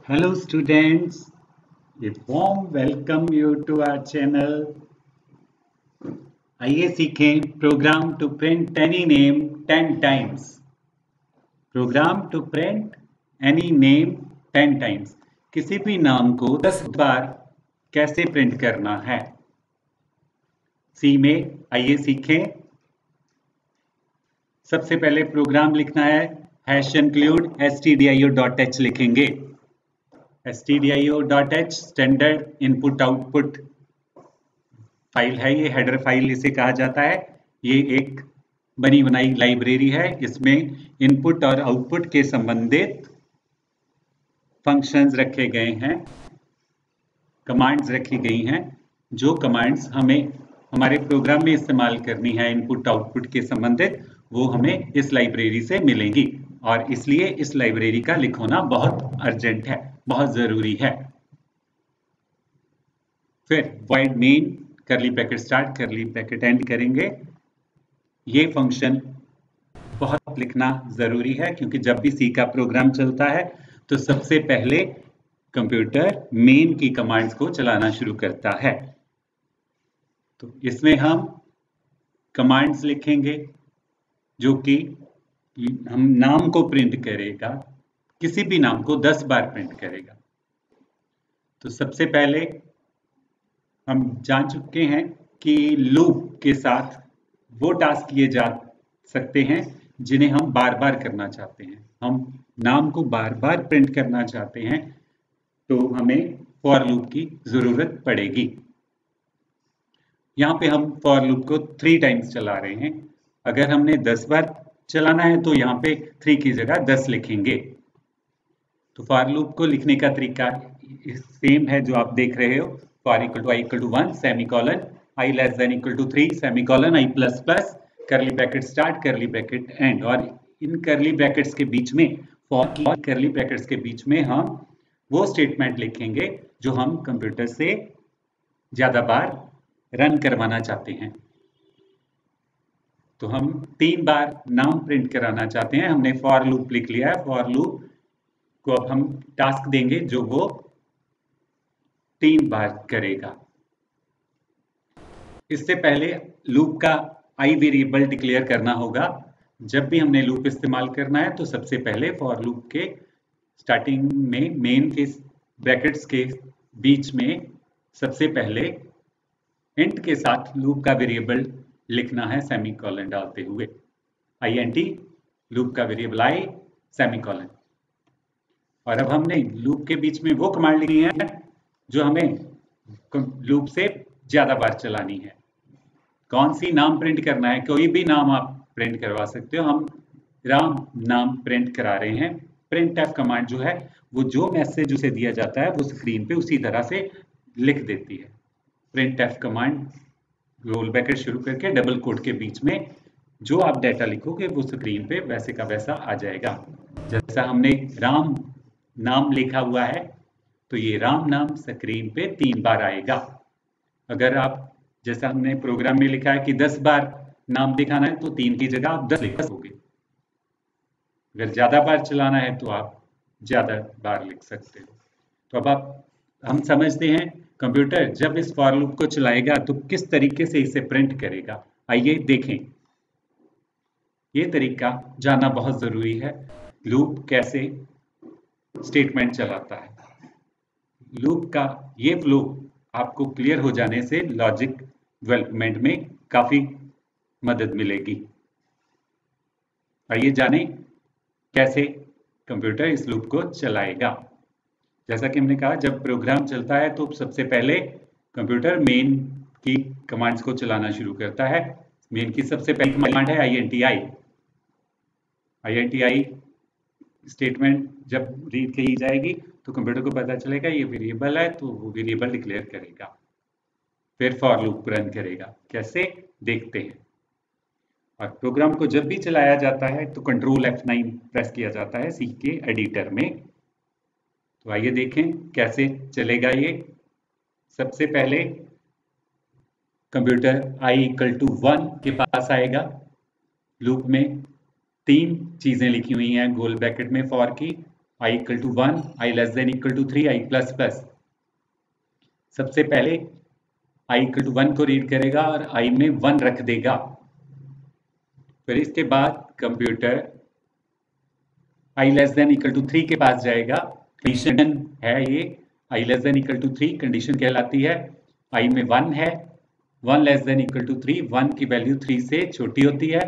Hello students, a warm welcome you to our channel. आइए सीखें program to print any name 10 times. Program to print any name 10 times. किसी भी नाम को 10 बार कैसे प्रिंट करना है। सी में आइए सीखें। सबसे पहले प्रोग्राम लिखना है #include stdio.h लिखेंगे। stdio.h standard input output file है, ये हेडर फाइल इसे कहा जाता है। ये एक बनी बनाई लाइब्रेरी है। इसमें इनपुट और आउटपुट के संबंधित फंक्शंस रखे गए हैं, कमांड्स रखी गई हैं। जो कमांड्स हमें हमारे प्रोग्राम में इस्तेमाल करनी है इनपुट आउटपुट के संबंधित, वो हमें इस लाइब्रेरी से मिलेंगी और इसलिए इस लाइब्रेरी का लिखना बहुत अर्जेंट है, बहुत जरूरी है। फिर void main करली bracket start curly bracket and करेंगे। ये फंक्शन बहुत लिखना जरूरी है क्योंकि जब भी सी का प्रोग्राम चलता है तो सबसे पहले कंप्यूटर मेन की कमांड्स को चलाना शुरू करता है। तो इसमें हम कमांड्स लिखेंगे जो कि हम नाम को प्रिंट करेगा, किसी भी नाम को 10 बार प्रिंट करेगा। तो सबसे पहले हम जान चुके हैं कि लूप के साथ वो टास्क किए जा सकते हैं जिन्हें हम बार बार करना चाहते हैं। हम नाम को बार बार प्रिंट करना चाहते हैं तो हमें फॉर लूप की जरूरत पड़ेगी। यहाँ पे हम फॉर लूप को 3 टाइम्स चला रहे हैं। अगर हमने 10 बार चलाना है तो यहाँ पे 3 की जगह 10 लिखेंगे। तो फॉर लूप को लिखने का तरीका सेम है जो आप देख रहे हो। For equal to i equal to 1 semicolon, i less than equal to 3 semicolon, i plus plus curly bracket start curly bracket end. और इन करली ब्रैकेट्स के बीच में फॉर की करली ब्रैकेट्स के बीच में हम वो स्टेटमेंट लिखेंगे जो हम कंप्यूटर से ज्यादा बार रन करवाना चाहते हैं। तो हम 3 बार नाम प्रिंट कराना चाहते हैं। हमने फॉर लूप लिख लिया है। फॉर लूप को अब हम टास्क देंगे जो वो 3 बार करेगा। इससे पहले लूप का आई वेरिएबल डिक्लेयर करना होगा। जब भी हमने लूप इस्तेमाल करना है तो सबसे पहले फॉर लूप के स्टार्टिंग में मेन के ब्रैकेट्स के बीच में सबसे पहले इंट के साथ लूप का वेरिएबल लिखना है सेमीकोलन डालते हुए। INT लूप का वेरिएबल आई सेमीकोलन। और अब हमने लूप के बीच में वो कमांड लिखनी है जो हमें लूप से ज्यादा बार चलानी है। कौन सी नाम प्रिंट करना है, कोई भी नाम आप प्रिंट करवा सकते हो। हम राम नाम प्रिंट करा रहे हैं। प्रिंट एफ कमांड जो है वो जो मैसेज उसे दिया जाता है वो स्क्रीन पे उसी तरह से लिख देती है। प्रिंट एफ कमांड रोल ब्रैकेट शुरू करके डबल कोट के बीच में जो आप डाटा लिखोगे वो स्क्रीन पे वैसे का वैसा आ जाएगा। जैसा हमने राम नाम लिखा हुआ है तो ये राम नाम स्क्रीन पे 3 बार आएगा। अगर आप जैसा हमने प्रोग्राम में लिखा है कि 10 बार नाम दिखाना है तो 3 की जगह आप 10 लिख सकोगे। अगर ज्यादा बार चलाना है तो आप ज्यादा बार लिख सकते हो। तो अब हम समझते हैं कंप्यूटर जब इस फॉर लूप को चलाएगा तो किस तरीके से इसे प्रिंट करेगा। आइए देखें। ये तरीका जानना बहुत जरूरी है। लूप कैसे स्टेटमेंट चलाता है। लूप का ये फ्लो आपको क्लियर हो जाने से लॉजिक डेवलपमेंट में काफी मदद मिलेगी। आइए जानें कैसे कंप्यूटर इस लूप को चलाएगा। जैसा कि हमने कहा जब प्रोग्राम चलता है तो सबसे पहले कंप्यूटर मेन की कमांड्स को चलाना शुरू करता है। मेन की सबसे पहली कमांड है INTI स्टेटमेंट जब रीड की जाएगी तो कंप्यूटर को पता चलेगा ये वेरिएबल है तो वो वेरिएबल डिक्लेयर करेगा। फिर फॉर लूप रन करेगा। कैसे देखते हैं। और प्रोग्राम को जब भी चलाया जाता है तो कंट्रोल F9 प्रेस किया जाता है सी के एडिटर में। तो आइए देखें कैसे चलेगा ये। सबसे पहले कंप्यूटर i इक्वल टू 1 के पास आएगा। लूप में 3 चीजें लिखी हुई हैं गोल ब्रैकेट में फॉर की। i equal to 1, i less than equal to 3, i plus plus. सबसे पहले i इक्वल टू 1 को रीड करेगा और i में 1 रख देगा। फिर इसके बाद computer i less than equal to 3 के पास जाएगा। कंडीशन है ये, i less than equal to 3 condition कहलाती है। i में 1 है, 1 लेस देन इक्वल टू 3, 1 की वैल्यू 3 से छोटी होती है।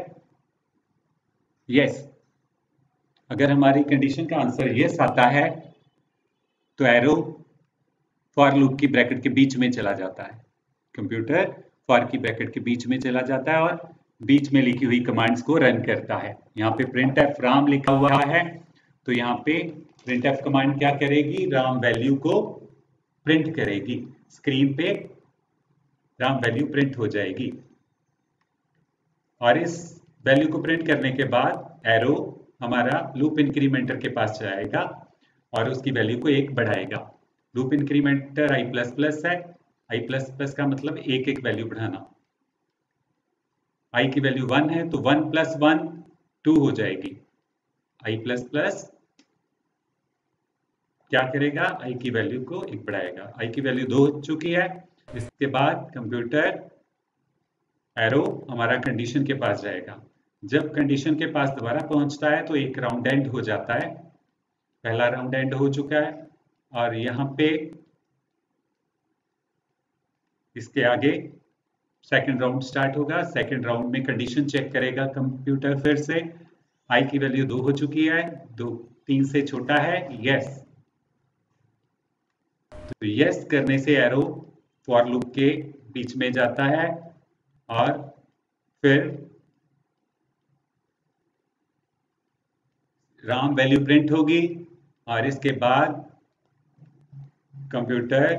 यस, अगर हमारी कंडीशन का आंसर यस आता है तो एरो फॉर लूप की ब्रैकेट के बीच में चला जाता है। कंप्यूटर फॉर की ब्रैकेट के बीच में चला जाता है और बीच में लिखी हुई कमांड्स को रन करता है। यहाँ पे printf राम लिखा हुआ है, तो यहाँ पे printf कमांड क्या करेगी, राम वैल्यू को प्रिंट करेगी। स्क्रीन पे राम वैल्यू प्रिंट हो जाएगी और इस वैल्यू को प्रिंट करने के बाद एरो हमारा लूप इंक्रीमेंटर के पास जाएगा और उसकी वैल्यू को 1 बढ़ाएगा। लूप इंक्रीमेंटर i प्लस प्लस है, i प्लस प्लस का मतलब एक एक वैल्यू बढ़ाना। i की वैल्यू 1 है तो 1 प्लस 1 2 हो जाएगी। i प्लस प्लस क्या करेगा, i की वैल्यू को 1 बढ़ाएगा। i की वैल्यू 2 हो चुकी है। इसके बाद कंप्यूटर एरो हमारा कंडीशन के पास जाएगा। जब कंडीशन के पास दोबारा पहुंचता है तो एक राउंड एंड हो जाता है। पहला राउंड एंड हो चुका है और यहाँ पे इसके आगे सेकंड राउंड स्टार्ट होगा। सेकंड राउंड में कंडीशन चेक करेगा कंप्यूटर फिर से। i की वैल्यू 2 हो चुकी है, 2 3 से छोटा है, यस। तो यस करने से एरो फॉर लूप के बीच में जाता है और फिर राम वैल्यू प्रिंट होगी और इसके बाद कंप्यूटर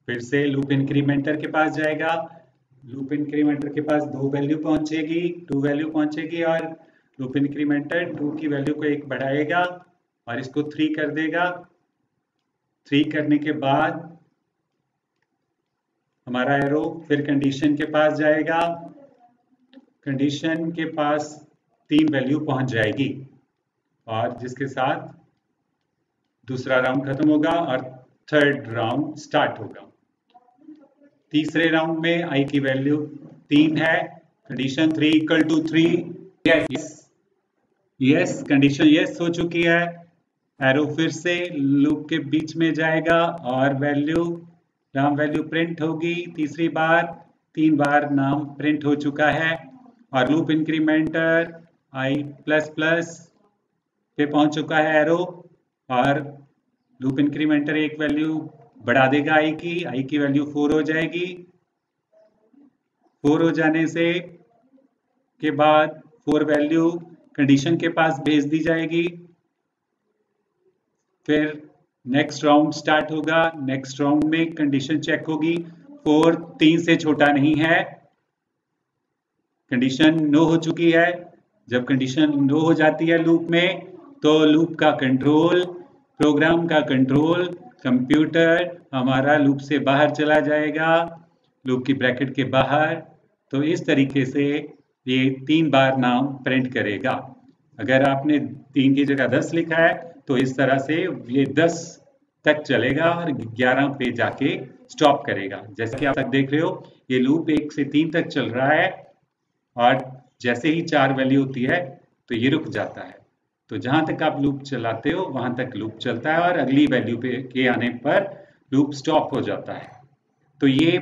फिर से लूप इंक्रीमेंटर के पास जाएगा। लूप इंक्रीमेंटर के पास 2 वैल्यू पहुंचेगी, 2 वैल्यू पहुंचेगी और लूप इंक्रीमेंटर 2 की वैल्यू को 1 बढ़ाएगा और इसको 3 कर देगा। 3 करने के बाद हमारा एरो फिर कंडीशन के पास जाएगा। कंडीशन के पास 3 वैल्यू पहुंच जाएगी और जिसके साथ दूसरा राउंड खत्म होगा और थर्ड राउंड स्टार्ट होगा। तीसरे राउंड में i की वैल्यू 3 है, condition 3 equal to 3, yes condition yes हो चुकी है। एरो फिर से लूप के बीच में जाएगा और वैल्यू राम वैल्यू प्रिंट होगी तीसरी बार। 3 बार नाम प्रिंट हो चुका है और लूप इंक्रीमेंटर i प्लस प्लस पे पहुंच चुका है एरो और लूप इंक्रीमेंटर एक वैल्यू बढ़ा देगा i की वैल्यू 4 हो जाएगी। 4 हो जाने से के बाद 4 वैल्यू कंडीशन के पास भेज दी जाएगी। फिर नेक्स्ट राउंड स्टार्ट होगा। नेक्स्ट राउंड में कंडीशन चेक होगी, 4 3 से छोटा नहीं है। कंडीशन नो हो चुकी है। जब कंडीशन नो हो जाती है लूप में तो लूप का कंट्रोल, प्रोग्राम का कंट्रोल, कंप्यूटर हमारा लूप से बाहर चला जाएगा, लूप की ब्रैकेट के बाहर। तो इस तरीके से ये 3 बार नाम प्रिंट करेगा। अगर आपने 3 की जगह 10 लिखा है तो इस तरह से ये 10 तक चलेगा और 11 पे जाके स्टॉप करेगा। जैसे कि आप तक देख रहे हो ये लूप 1 से 3 तक चल रहा है और जैसे ही 4 वैल्यू होती है तो ये रुक जाता है। तो जहां तक आप लूप चलाते हो वहां तक लूप चलता है और अगली वैल्यू पे के आने पर लूप स्टॉप हो जाता है। तो ये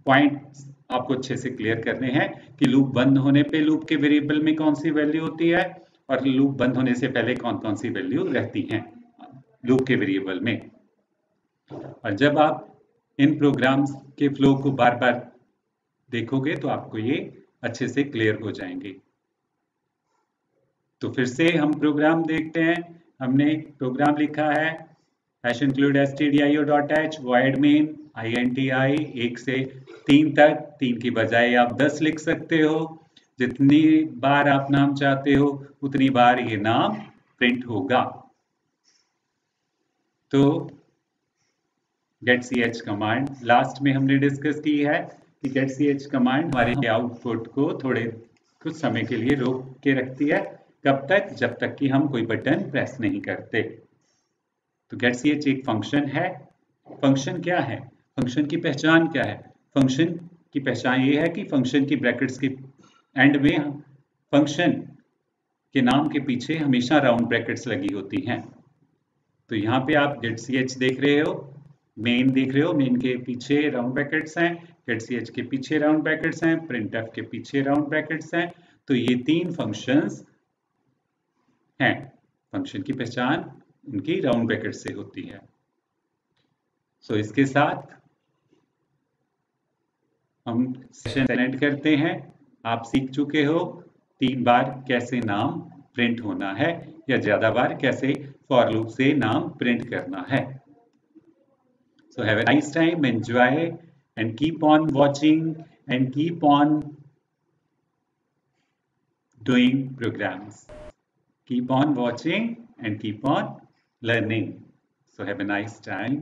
पॉइंट आपको अच्छे से क्लियर करने हैं कि लूप बंद होने पे लूप के वेरिएबल में कौन सी वैल्यू होती है और लूप बंद होने से पहले कौन कौन सी वैल्यू रहती हैं लूप के वेरिएबल में। और जब आप इन प्रोग्राम्स के फ्लो को बार बार देखोगे तो आपको ये अच्छे से क्लियर हो जाएंगे। तो फिर से हम प्रोग्राम देखते हैं। हमने प्रोग्राम लिखा है hash include stdio.h void main inti 1 से 3 तक। 3 की बजाय आप 10 लिख सकते हो। जितनी बार आप नाम चाहते हो उतनी बार ये नाम प्रिंट होगा। तो getch कमांड लास्ट में हमने डिस्कस की है कि getch कमांड हमारे आउटपुट को थोड़े कुछ समय के लिए रोक के रखती है कब तक? जब तक कि हम कोई बटन प्रेस नहीं करते। तो getch एक फंक्शन है। फंक्शन क्या है? फंक्शन की पहचान क्या है? फंक्शन की पहचान ये है कि फंक्शन की ब्रैकेट्स के एंड में फंक्शन के नाम के पीछे हमेशा राउंड ब्रैकेट्स लगी होती हैं। तो यहाँ पे आप getch देख रहे हो, मेन देख रहे हो, मेन के पीछे राउंड ब्रैकेट्स हैं, getch के पीछे राउंड ब्रैकेट्स हैं, printf के पीछे राउंड ब्रैकेट्स हैं। तो ये तीन फंक्शंस हैं। फंक्शन की पहचान उनकी राउंड ब्रैकेट से होती है। सो इसके साथ हम सेशन एंड करते हैं। आप सीख चुके हो 3 बार कैसे नाम प्रिंट होना है या ज्यादा बार कैसे फॉर लूप से नाम प्रिंट करना है। So have a nice time, enjoy and keep on watching and keep on doing programs. Keep on watching and keep on learning. So have a nice time.